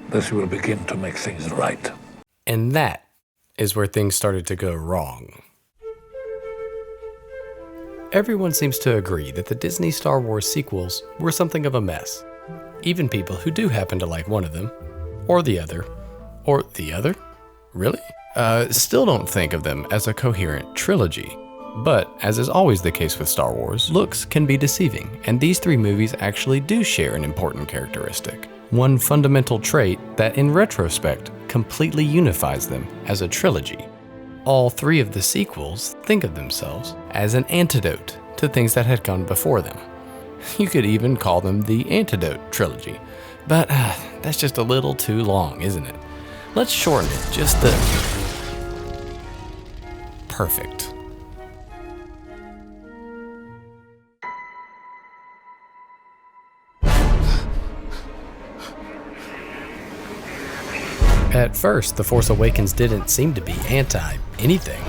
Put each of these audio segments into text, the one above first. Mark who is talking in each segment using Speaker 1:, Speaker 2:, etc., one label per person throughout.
Speaker 1: This will begin to make things right.
Speaker 2: And that is where things started to go wrong. Everyone seems to agree that the Disney Star Wars sequels were something of a mess. Even people who do happen to like one of them, or the other, really? Still don't think of them as a coherent trilogy. But, as is always the case with Star Wars, looks can be deceiving, and these three movies actually do share an important characteristic. One fundamental trait that, in retrospect, completely unifies them as a trilogy. All three of the sequels think of themselves as an antidote to things that had gone before them. You could even call them the Antidote Trilogy, but that's just a little too long, isn't it? Let's shorten it just a... Perfect. At first, The Force Awakens didn't seem to be anti-anything.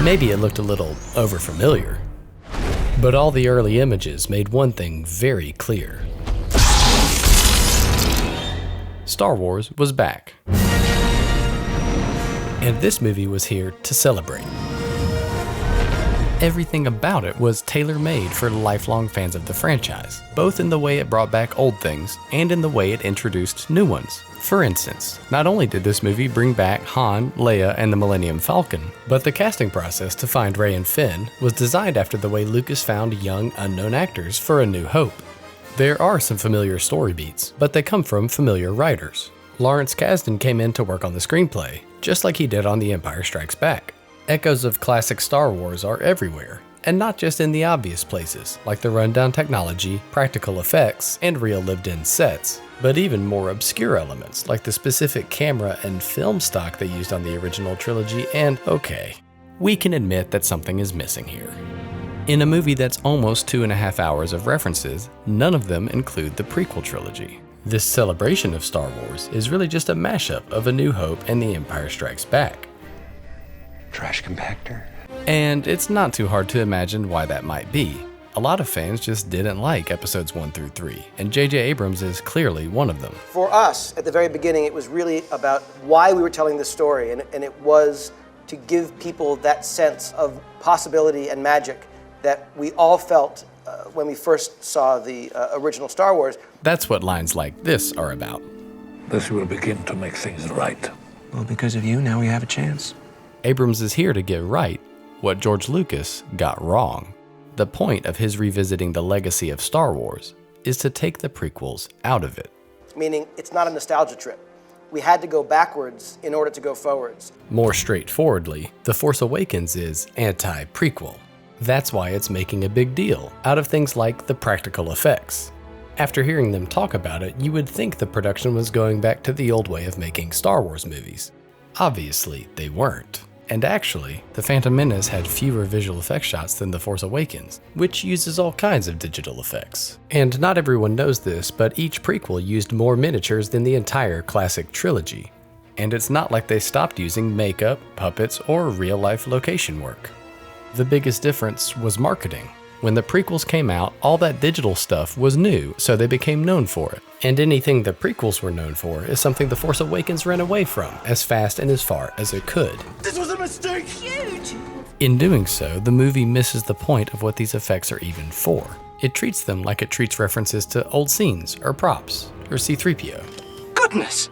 Speaker 2: Maybe it looked a little overfamiliar. But all the early images made one thing very clear. Star Wars was back. And this movie was here to celebrate. Everything about it was tailor-made for lifelong fans of the franchise, both in the way it brought back old things and in the way it introduced new ones. For instance, not only did this movie bring back Han, Leia, and the Millennium Falcon, but the casting process to find Rey and Finn was designed after the way Lucas found young, unknown actors for A New Hope. There are some familiar story beats, but they come from familiar writers. Lawrence Kasdan came in to work on the screenplay, just like he did on The Empire Strikes Back. Echoes of classic Star Wars are everywhere, and not just in the obvious places, like the rundown technology, practical effects, and real lived-in sets, but even more obscure elements, like the specific camera and film stock they used on the original trilogy, and okay, we can admit that something is missing here. In a movie that's almost 2.5 hours of references, none of them include the prequel trilogy. This celebration of Star Wars is really just a mashup of A New Hope and The Empire Strikes Back.
Speaker 3: Trash compactor.
Speaker 2: And it's not too hard to imagine why that might be. A lot of fans just didn't like episodes 1 through 3, and J.J. Abrams is clearly one of them.
Speaker 4: For us, at the very beginning, it was really about why we were telling this story, and it was to give people that sense of possibility and magic that we all felt when we first saw the original Star Wars.
Speaker 2: That's what lines like this are about.
Speaker 1: This will begin to make things right.
Speaker 3: Well, because of you, now we have a chance.
Speaker 2: Abrams is here to get right what George Lucas got wrong. The point of his revisiting the legacy of Star Wars is to take the prequels out of it.
Speaker 4: Meaning, it's not a nostalgia trip. We had to go backwards in order to go forwards.
Speaker 2: More straightforwardly, The Force Awakens is anti-prequel. That's why it's making a big deal out of things like the practical effects. After hearing them talk about it, you would think the production was going back to the old way of making Star Wars movies. Obviously, they weren't. And actually, The Phantom Menace had fewer visual effects shots than The Force Awakens, which uses all kinds of digital effects. And not everyone knows this, but each prequel used more miniatures than the entire classic trilogy. And it's not like they stopped using makeup, puppets, or real-life location work. The biggest difference was marketing. When the prequels came out, all that digital stuff was new, so they became known for it. And anything the prequels were known for is something The Force Awakens ran away from as fast and as far as it could.
Speaker 5: This was a mistake!
Speaker 6: Huge!
Speaker 2: In doing so, the movie misses the point of what these effects are even for. It treats them like it treats references to old scenes, or props, or C-3PO.
Speaker 5: Goodness!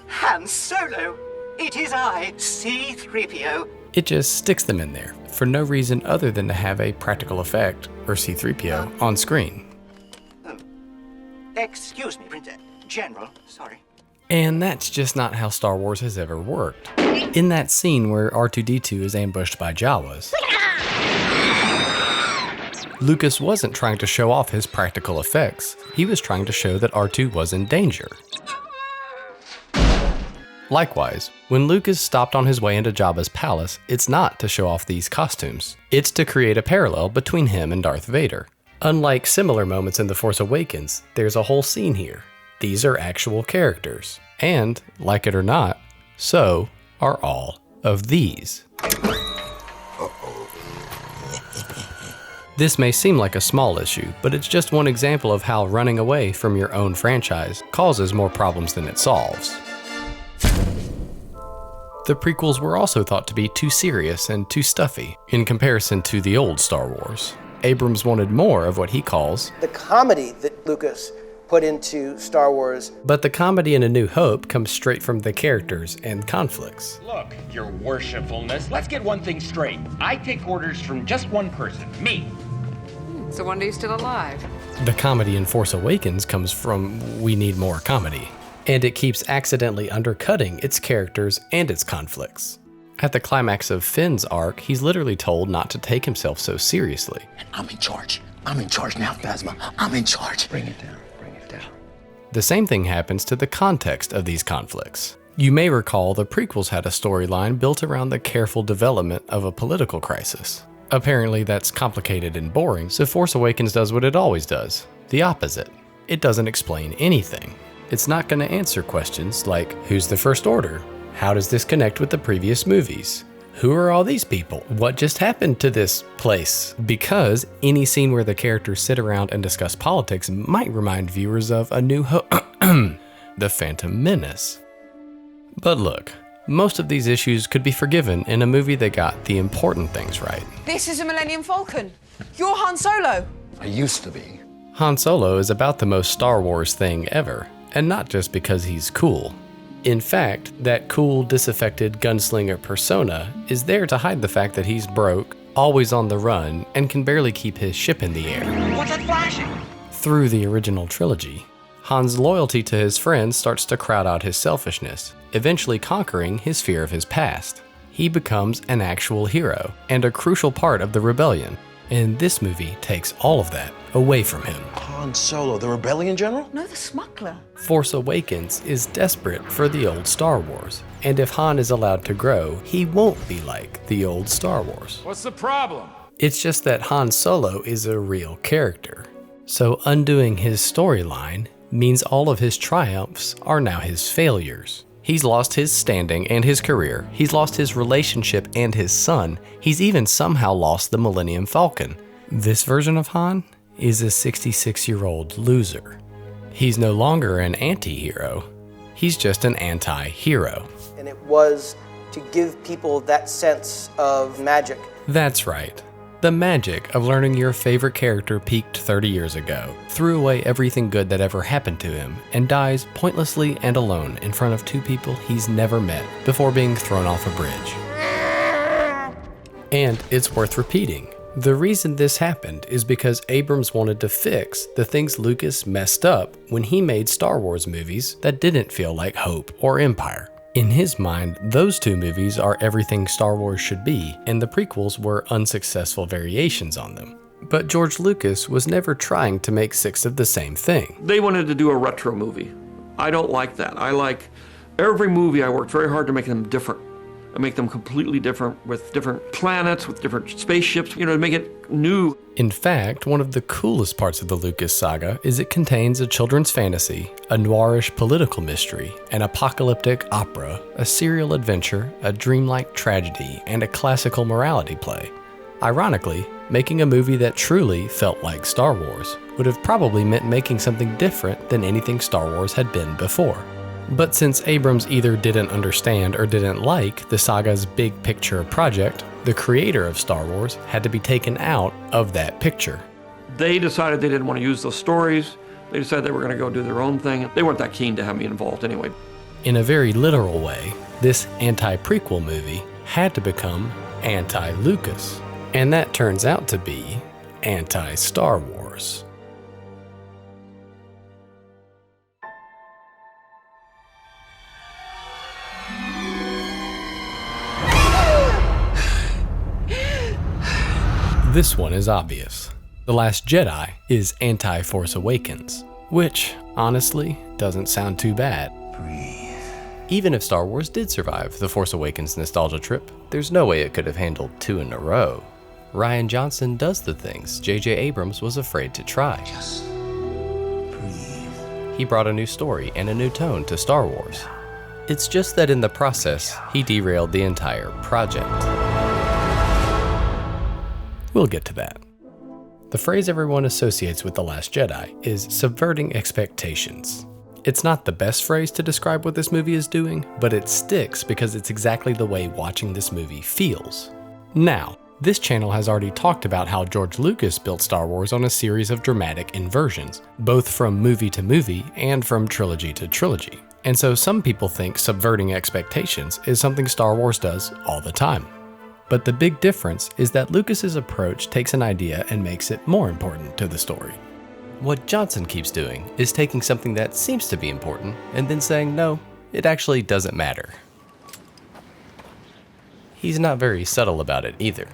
Speaker 5: Han Solo! It is I, C-3PO.
Speaker 2: It just sticks them in there, for no reason other than to have a practical effect, or C-3PO, on screen.
Speaker 5: Excuse me, General, sorry.
Speaker 2: And that's just not how Star Wars has ever worked. In that scene where R2-D2 is ambushed by Jawas, Lucas wasn't trying to show off his practical effects. He was trying to show that R2 was in danger. Likewise, when Lucas stopped on his way into Jabba's palace, it's not to show off these costumes. It's to create a parallel between him and Darth Vader. Unlike similar moments in The Force Awakens, there's a whole scene here. These are actual characters. And, like it or not, so are all of these. This may seem like a small issue, but it's just one example of how running away from your own franchise causes more problems than it solves. The prequels were also thought to be too serious and too stuffy in comparison to the old Star Wars. Abrams wanted more of what he calls
Speaker 4: The comedy that Lucas put into Star Wars.
Speaker 2: But the comedy in A New Hope comes straight from the characters and conflicts.
Speaker 6: Look, your worshipfulness, let's get one thing straight. I take orders from just one person, me.
Speaker 7: It's a wonder you're still alive.
Speaker 2: The comedy in Force Awakens comes from we need more comedy, and it keeps accidentally undercutting its characters and its conflicts. At the climax of Finn's arc, he's literally told not to take himself so seriously.
Speaker 8: I'm in charge. I'm in charge now, Phasma. I'm in charge.
Speaker 3: Bring it down. Bring it down.
Speaker 2: The same thing happens to the context of these conflicts. You may recall the prequels had a storyline built around the careful development of a political crisis. Apparently that's complicated and boring, so Force Awakens does what it always does, the opposite. It doesn't explain anything. It's not going to answer questions like, who's the First Order? How does this connect with the previous movies? Who are all these people? What just happened to this place? Because any scene where the characters sit around and discuss politics might remind viewers of A New Hope, The Phantom Menace. But look, most of these issues could be forgiven in a movie that got the important things right.
Speaker 7: This is a Millennium Falcon. You're Han Solo.
Speaker 3: I used to be.
Speaker 2: Han Solo is about the most Star Wars thing ever, and not just because he's cool. In fact, that cool, disaffected gunslinger persona is there to hide the fact that he's broke, always on the run, and can barely keep his ship in the air.
Speaker 5: What's that flashing?
Speaker 2: Through the original trilogy, Han's loyalty to his friends starts to crowd out his selfishness, eventually conquering his fear of his past. He becomes an actual hero, and a crucial part of the rebellion. And this movie takes all of that away from him.
Speaker 3: Han Solo, the rebellion general?
Speaker 7: No, the smuggler.
Speaker 2: Force Awakens is desperate for the old Star Wars, and if Han is allowed to grow, he won't be like the old Star Wars.
Speaker 6: What's the problem?
Speaker 2: It's just that Han Solo is a real character. So undoing his storyline means all of his triumphs are now his failures. He's lost his standing and his career, he's lost his relationship and his son, he's even somehow lost the Millennium Falcon. This version of Han is a 66-year-old loser. He's no longer an anti-hero, he's just an anti-hero.
Speaker 4: And it was to give people that sense of magic.
Speaker 2: That's right. The magic of learning your favorite character peaked 30 years ago, threw away everything good that ever happened to him, and dies pointlessly and alone in front of two people he's never met before being thrown off a bridge. And it's worth repeating. The reason this happened is because Abrams wanted to fix the things Lucas messed up when he made Star Wars movies that didn't feel like Hope or Empire. In his mind, those two movies are everything Star Wars should be, and the prequels were unsuccessful variations on them. But George Lucas was never trying to make 6 of the same thing.
Speaker 9: They wanted to do a retro movie. I don't like that. I like every movie. I worked very hard to make them different. I make them completely different, with different planets, with different spaceships, to make it new.
Speaker 2: In fact, one of the coolest parts of the Lucas saga is it contains a children's fantasy, a noirish political mystery, an apocalyptic opera, a serial adventure, a dreamlike tragedy, and a classical morality play. Ironically, making a movie that truly felt like Star Wars would have probably meant making something different than anything Star Wars had been before. But since Abrams either didn't understand or didn't like the saga's big picture project, the creator of Star Wars had to be taken out of that picture.
Speaker 9: They decided they didn't want to use those stories. They decided they were going to go do their own thing. They weren't that keen to have me involved anyway.
Speaker 2: In a very literal way, this anti-prequel movie had to become anti-Lucas. And that turns out to be anti-Star Wars. This one is obvious. The Last Jedi is anti-Force Awakens, which, honestly, doesn't sound too bad.
Speaker 8: Breathe.
Speaker 2: Even if Star Wars did survive the Force Awakens nostalgia trip, there's no way it could have handled 2 in a row. Rian Johnson does the things J.J. Abrams was afraid to try.
Speaker 8: Just breathe.
Speaker 2: He brought a new story and a new tone to Star Wars. It's just that in the process, he derailed the entire project. We'll get to that. The phrase everyone associates with The Last Jedi is subverting expectations. It's not the best phrase to describe what this movie is doing, but it sticks because it's exactly the way watching this movie feels. Now, this channel has already talked about how George Lucas built Star Wars on a series of dramatic inversions, both from movie to movie and from trilogy to trilogy. And so some people think subverting expectations is something Star Wars does all the time. But the big difference is that Lucas's approach takes an idea and makes it more important to the story. What Johnson keeps doing is taking something that seems to be important and then saying, no, it actually doesn't matter. He's not very subtle about it either.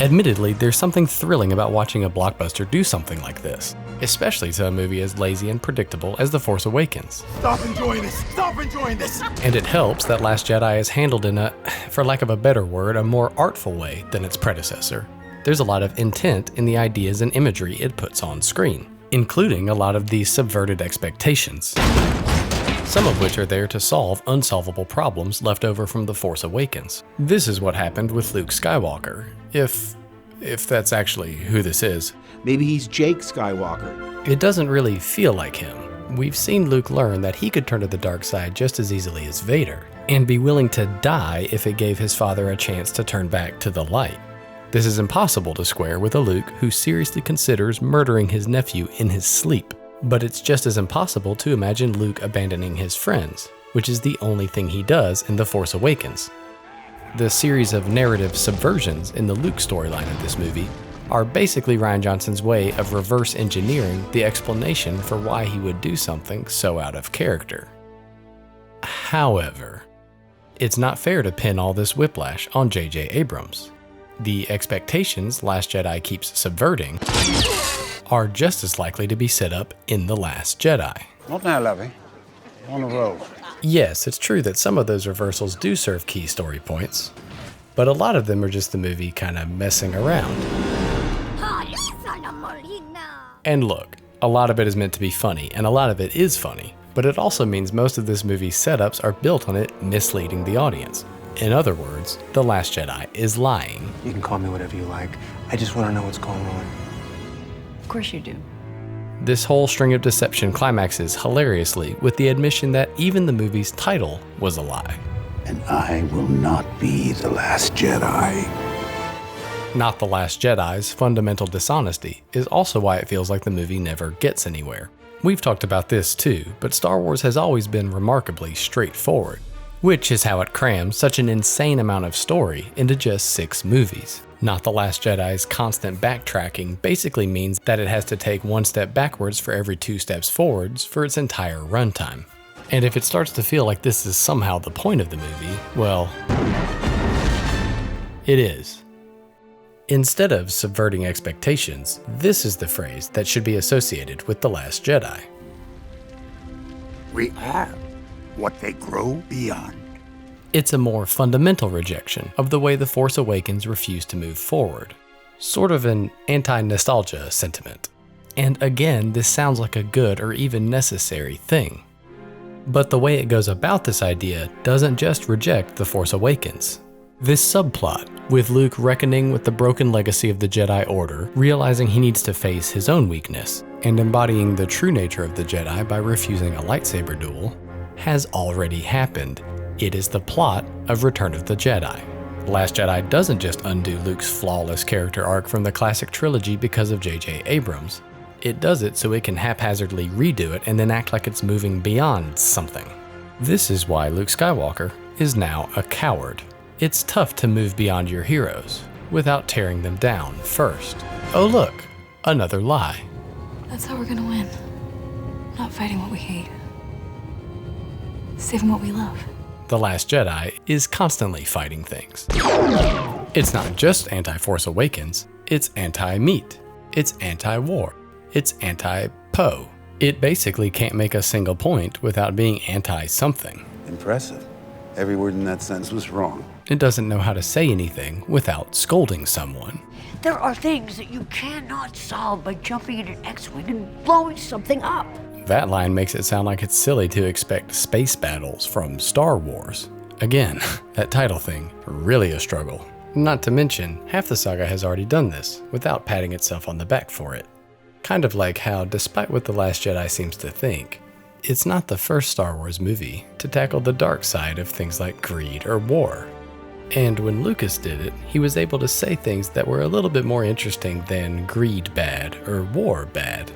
Speaker 2: Admittedly, there's something thrilling about watching a blockbuster do something like this, especially to a movie as lazy and predictable as The Force Awakens.
Speaker 8: Stop enjoying this! Stop enjoying this!
Speaker 2: And it helps that Last Jedi is handled in a, for lack of a better word, a more artful way than its predecessor. There's a lot of intent in the ideas and imagery it puts on screen, including a lot of these subverted expectations, some of which are there to solve unsolvable problems left over from The Force Awakens. This is what happened with Luke Skywalker, if that's actually who this is.
Speaker 10: Maybe he's Jake Skywalker.
Speaker 2: It doesn't really feel like him. We've seen Luke learn that he could turn to the dark side just as easily as Vader, and be willing to die if it gave his father a chance to turn back to the light. This is impossible to square with a Luke who seriously considers murdering his nephew in his sleep. But it's just as impossible to imagine Luke abandoning his friends, which is the only thing he does in The Force Awakens. The series of narrative subversions in the Luke storyline of this movie are basically Rian Johnson's way of reverse engineering the explanation for why he would do something so out of character. However, it's not fair to pin all this whiplash on J.J. Abrams. The expectations Last Jedi keeps subverting are just as likely to be set up in The Last Jedi.
Speaker 10: Not now, lovey. On the road.
Speaker 2: Yes, it's true that some of those reversals do serve key story points, but a lot of them are just the movie kind of messing around. And look, a lot of it is meant to be funny, and a lot of it is funny, but it also means most of this movie's setups are built on it misleading the audience. In other words, The Last Jedi is lying.
Speaker 3: You can call me whatever you like. I just want to know what's going on.
Speaker 7: Of course you do.
Speaker 2: This whole string of deception climaxes hilariously with the admission that even the movie's title was a lie.
Speaker 8: And I will not be the last Jedi.
Speaker 2: Not The Last Jedi's fundamental dishonesty is also why it feels like the movie never gets anywhere. We've talked about this too, but Star Wars has always been remarkably straightforward, which is how it crams such an insane amount of story into just 6 movies. Not The Last Jedi's constant backtracking basically means that it has to take 1 step backwards for every 2 steps forwards for its entire runtime. And if it starts to feel like this is somehow the point of the movie, well, it is. Instead of subverting expectations, this is the phrase that should be associated with The Last Jedi.
Speaker 8: We are what they grow beyond.
Speaker 2: It's a more fundamental rejection of the way The Force Awakens refused to move forward. Sort of an anti-nostalgia sentiment. And again, this sounds like a good or even necessary thing. But the way it goes about this idea doesn't just reject The Force Awakens. This subplot, with Luke reckoning with the broken legacy of the Jedi Order, realizing he needs to face his own weakness, and embodying the true nature of the Jedi by refusing a lightsaber duel, has already happened. It is the plot of Return of the Jedi. Last Jedi doesn't just undo Luke's flawless character arc from the classic trilogy because of J.J. Abrams. It does it so it can haphazardly redo it and then act like it's moving beyond something. This is why Luke Skywalker is now a coward. It's tough to move beyond your heroes without tearing them down first. Oh look, another lie.
Speaker 7: That's how we're gonna win. Not fighting what we hate. Saving what we love.
Speaker 2: The Last Jedi is constantly fighting things. It's not just anti-Force Awakens, it's anti-meat, it's anti-war, it's anti-Poe. It basically can't make a single point without being anti-something.
Speaker 10: Impressive. Every word in that sentence was wrong.
Speaker 2: It doesn't know how to say anything without scolding someone.
Speaker 11: There are things that you cannot solve by jumping in an X-Wing and blowing something up.
Speaker 2: That line makes it sound like it's silly to expect space battles from Star Wars. Again, that title thing, really a struggle. Not to mention, half the saga has already done this, without patting itself on the back for it. Kind of like how, despite what The Last Jedi seems to think, it's not the first Star Wars movie to tackle the dark side of things like greed or war. And when Lucas did it, he was able to say things that were a little bit more interesting than greed bad or war bad.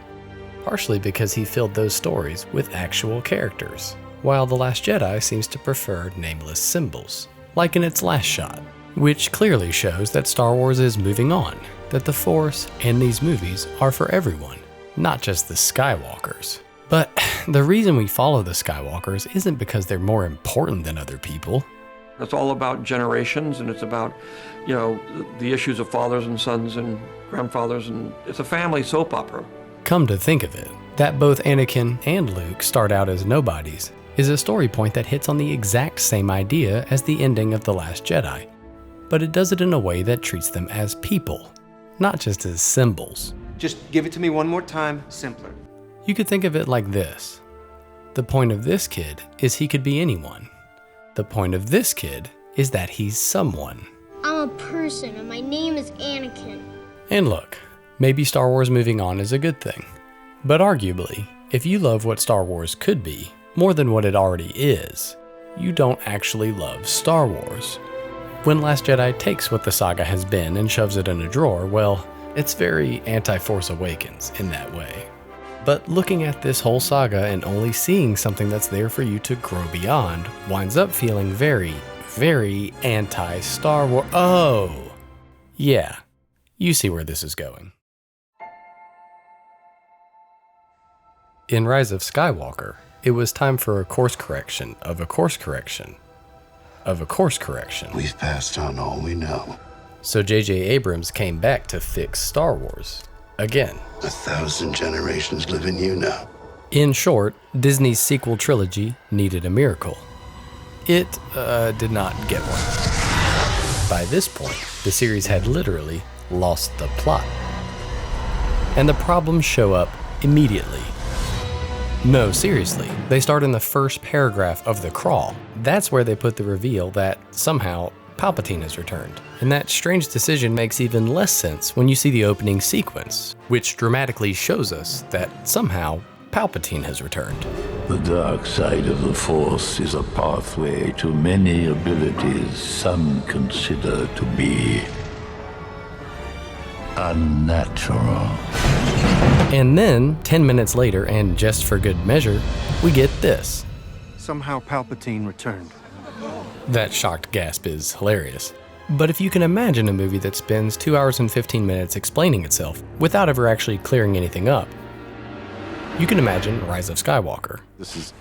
Speaker 2: Partially because he filled those stories with actual characters, while The Last Jedi seems to prefer nameless symbols, like in its last shot, which clearly shows that Star Wars is moving on, that the Force and these movies are for everyone, not just the Skywalkers. But the reason we follow the Skywalkers isn't because they're more important than other people.
Speaker 9: It's all about generations, and it's about, the issues of fathers and sons and grandfathers, and it's a family soap opera.
Speaker 2: Come to think of it, that both Anakin and Luke start out as nobodies is a story point that hits on the exact same idea as the ending of The Last Jedi, but it does it in a way that treats them as people, not just as symbols.
Speaker 3: Just give it to me one more time, simpler.
Speaker 2: You could think of it like this. The point of this kid is he could be anyone. The point of this kid is that he's someone.
Speaker 12: I'm a person and my name is Anakin.
Speaker 2: And look, maybe Star Wars moving on is a good thing. But arguably, if you love what Star Wars could be more than what it already is, you don't actually love Star Wars. When Last Jedi takes what the saga has been and shoves it in a drawer, well, it's very anti-Force Awakens in that way. But looking at this whole saga and only seeing something that's there for you to grow beyond winds up feeling very, very anti-Star Wars. Oh, yeah, you see where this is going. In Rise of Skywalker, it was time for a course correction of a course correction of a course correction.
Speaker 8: We've passed on all we know.
Speaker 2: So J.J. Abrams came back to fix Star Wars. Again.
Speaker 8: 1,000 generations live in you now.
Speaker 2: In short, Disney's sequel trilogy needed a miracle. It did not get one. By this point, the series had literally lost the plot. And the problems show up immediately. No, seriously, they start in the first paragraph of the crawl. That's where they put the reveal that, somehow, Palpatine has returned. And that strange decision makes even less sense when you see the opening sequence, which dramatically shows us that, somehow, Palpatine has returned.
Speaker 13: The dark side of the Force is a pathway to many abilities some consider to be unnatural.
Speaker 2: And then, 10 minutes later, and just for good measure, we get this.
Speaker 3: Somehow Palpatine returned.
Speaker 2: That shocked gasp is hilarious. But if you can imagine a movie that spends 2 hours and 15 minutes explaining itself without ever actually clearing anything up, you can imagine Rise of Skywalker.
Speaker 14: This is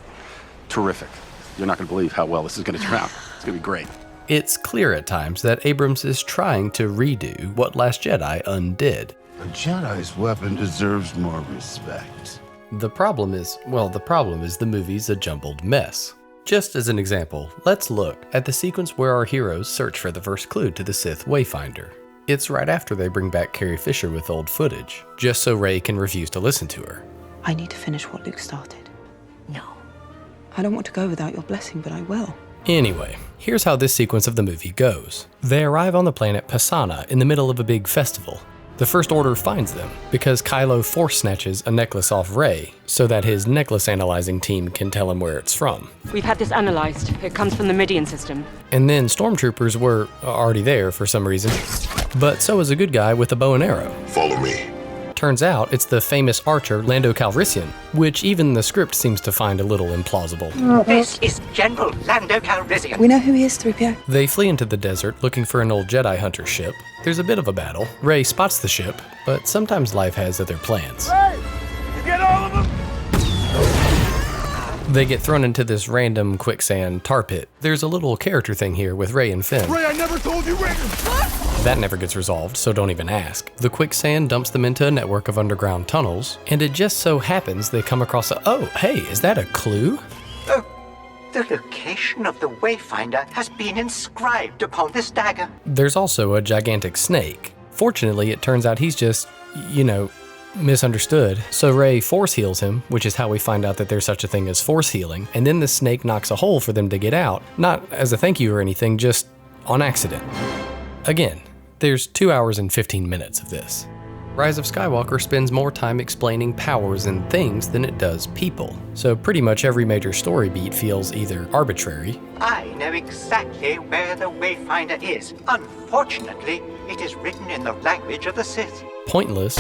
Speaker 14: terrific. You're not going to believe how well this is going to turn out. It's going to be great.
Speaker 2: It's clear at times that Abrams is trying to redo what Last Jedi undid.
Speaker 10: A Jedi's weapon deserves more respect.
Speaker 2: The problem is the movie's a jumbled mess. Just as an example, let's look at the sequence where our heroes search for the first clue to the Sith Wayfinder. It's right after they bring back Carrie Fisher with old footage, just so Rey can refuse to listen to her.
Speaker 15: I need to finish what Luke started.
Speaker 11: No.
Speaker 15: I don't want to go without your blessing, but I will.
Speaker 2: Anyway, here's how this sequence of the movie goes. They arrive on the planet Pasaana in the middle of a big festival. The First Order finds them because Kylo force snatches a necklace off Rey so that his necklace analyzing team can tell him where it's from.
Speaker 16: We've had this analyzed. It comes from the Midian system.
Speaker 2: And then stormtroopers were already there for some reason, but so is a good guy with a bow and arrow.
Speaker 8: Follow me.
Speaker 2: Turns out it's the famous archer Lando Calrissian, which even the script seems to find a little implausible.
Speaker 5: This is General Lando Calrissian.
Speaker 15: We know who he is, 3PO.
Speaker 2: They flee into the desert looking for an old Jedi hunter ship. There's a bit of a battle. Rey spots the ship, but sometimes life has other plans.
Speaker 17: Hey! You get all of them?
Speaker 2: They get thrown into this random quicksand tar pit. There's a little character thing here with Rey and Finn.
Speaker 17: Rey, I never told you where.
Speaker 2: That never gets resolved, so don't even ask. The quicksand dumps them into a network of underground tunnels, and it just so happens they come across a— oh, hey, is that a clue?
Speaker 5: The location of the Wayfinder has been inscribed upon this dagger.
Speaker 2: There's also a gigantic snake. Fortunately, it turns out he's just, misunderstood. So Rey force heals him, which is how we find out that there's such a thing as force healing, and then the snake knocks a hole for them to get out, not as a thank you or anything, just on accident. Again, there's 2 hours and 15 minutes of this. Rise of Skywalker spends more time explaining powers and things than it does people, so pretty much every major story beat feels either arbitrary.
Speaker 5: I know exactly where the Wayfinder is. Unfortunately, it is written in the language of the Sith.
Speaker 2: Pointless.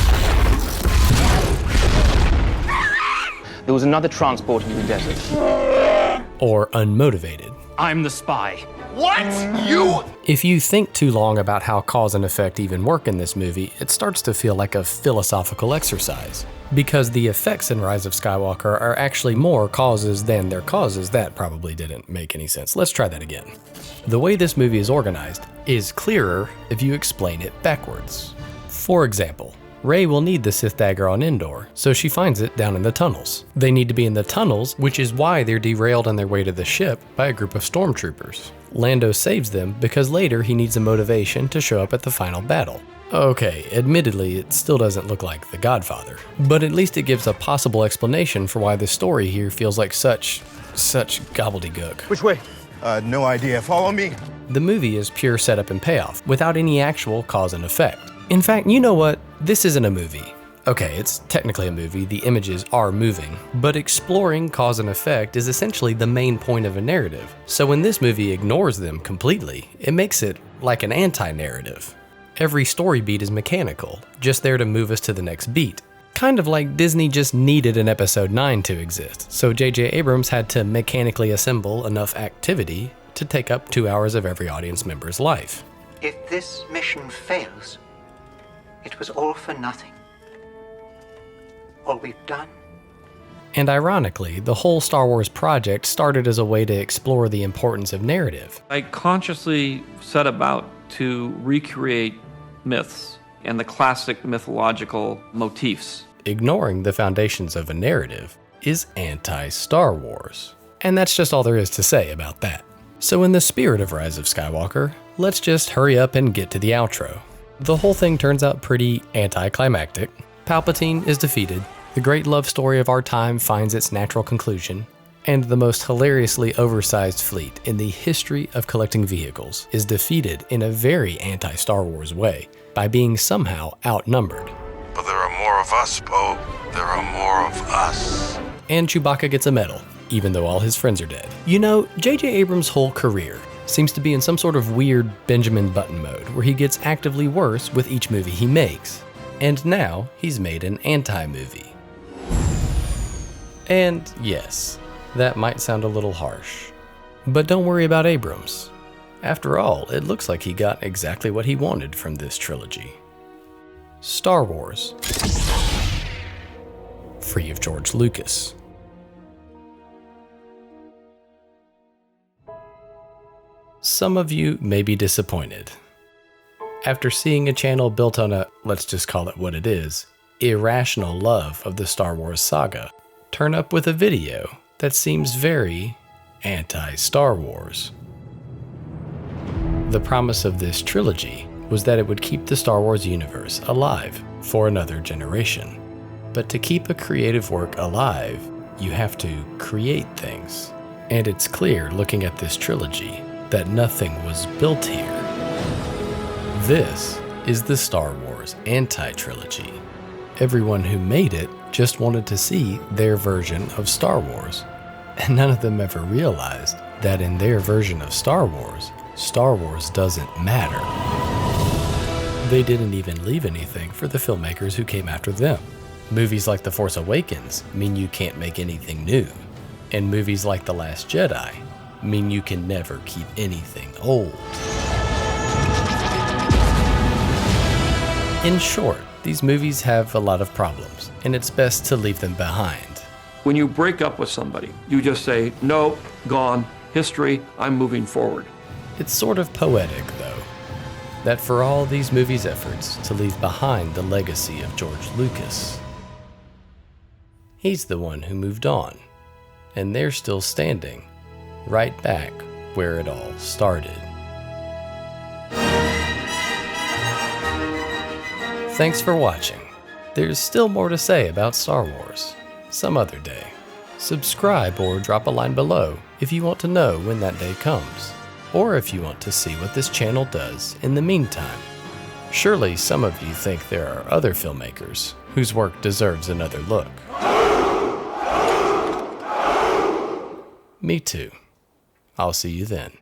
Speaker 18: There was another transport in the desert.
Speaker 2: Or unmotivated.
Speaker 18: I'm the spy.
Speaker 17: What? You?
Speaker 2: If you think too long about how cause and effect even work in this movie, it starts to feel like a philosophical exercise. Because the effects in Rise of Skywalker are actually more causes than their causes. That probably didn't make any sense. Let's try that again. The way this movie is organized is clearer if you explain it backwards. For example, Rey will need the Sith dagger on Endor, so she finds it down in the tunnels. They need to be in the tunnels, which is why they're derailed on their way to the ship by a group of stormtroopers. Lando saves them because later he needs a motivation to show up at the final battle. Okay, admittedly, it still doesn't look like The Godfather, but at least it gives a possible explanation for why the story here feels like such gobbledygook.
Speaker 17: Which way? No idea. Follow me.
Speaker 2: The movie is pure setup and payoff, without any actual cause and effect. In fact, you know what? This isn't a movie. Okay, it's technically a movie, the images are moving, but exploring cause and effect is essentially the main point of a narrative. So when this movie ignores them completely, it makes it like an anti-narrative. Every story beat is mechanical, just there to move us to the next beat. Kind of like Disney just needed an episode 9 to exist, so J.J. Abrams had to mechanically assemble enough activity to take up 2 hours of every audience member's life.
Speaker 5: If this mission fails, it was all for nothing. All we've done.
Speaker 2: And ironically, the whole Star Wars project started as a way to explore the importance of narrative.
Speaker 9: I consciously set about to recreate myths and the classic mythological motifs.
Speaker 2: Ignoring the foundations of a narrative is anti-Star Wars. And that's just all there is to say about that. So in the spirit of Rise of Skywalker, let's just hurry up and get to the outro. The whole thing turns out pretty anticlimactic. Palpatine is defeated, the great love story of our time finds its natural conclusion, and the most hilariously oversized fleet in the history of collecting vehicles is defeated in a very anti-Star Wars way by being somehow outnumbered.
Speaker 10: But there are more of us, Poe. There are more of us.
Speaker 2: And Chewbacca gets a medal, even though all his friends are dead. You know, J.J. Abrams' whole career seems to be in some sort of weird Benjamin Button mode, where he gets actively worse with each movie he makes. And now, he's made an anti-movie. And yes, that might sound a little harsh. But don't worry about Abrams. After all, it looks like he got exactly what he wanted from this trilogy. Star Wars. Free of George Lucas. Some of you may be disappointed. After seeing a channel built on a, let's just call it what it is, irrational love of the Star Wars saga, turn up with a video that seems very anti-Star Wars. The promise of this trilogy was that it would keep the Star Wars universe alive for another generation. But to keep a creative work alive, you have to create things. And it's clear looking at this trilogy that nothing was built here. This is the Star Wars anti-trilogy. Everyone who made it just wanted to see their version of Star Wars. And none of them ever realized that in their version of Star Wars doesn't matter. They didn't even leave anything for the filmmakers who came after them. Movies like The Force Awakens mean you can't make anything new. And movies like The Last Jedi mean you can never keep anything old. In short, these movies have a lot of problems, and it's best to leave them behind.
Speaker 9: When you break up with somebody, you just say, no, gone, history, I'm moving forward.
Speaker 2: It's sort of poetic, though, that for all these movies' efforts to leave behind the legacy of George Lucas, he's the one who moved on, and they're still standing, right back where it all started. Thanks for watching. There's still more to say about Star Wars, some other day. Subscribe or drop a line below if you want to know when that day comes. or if you want to see what this channel does in the meantime. Surely some of you think there are other filmmakers whose work deserves another look. Me too. I'll see you then.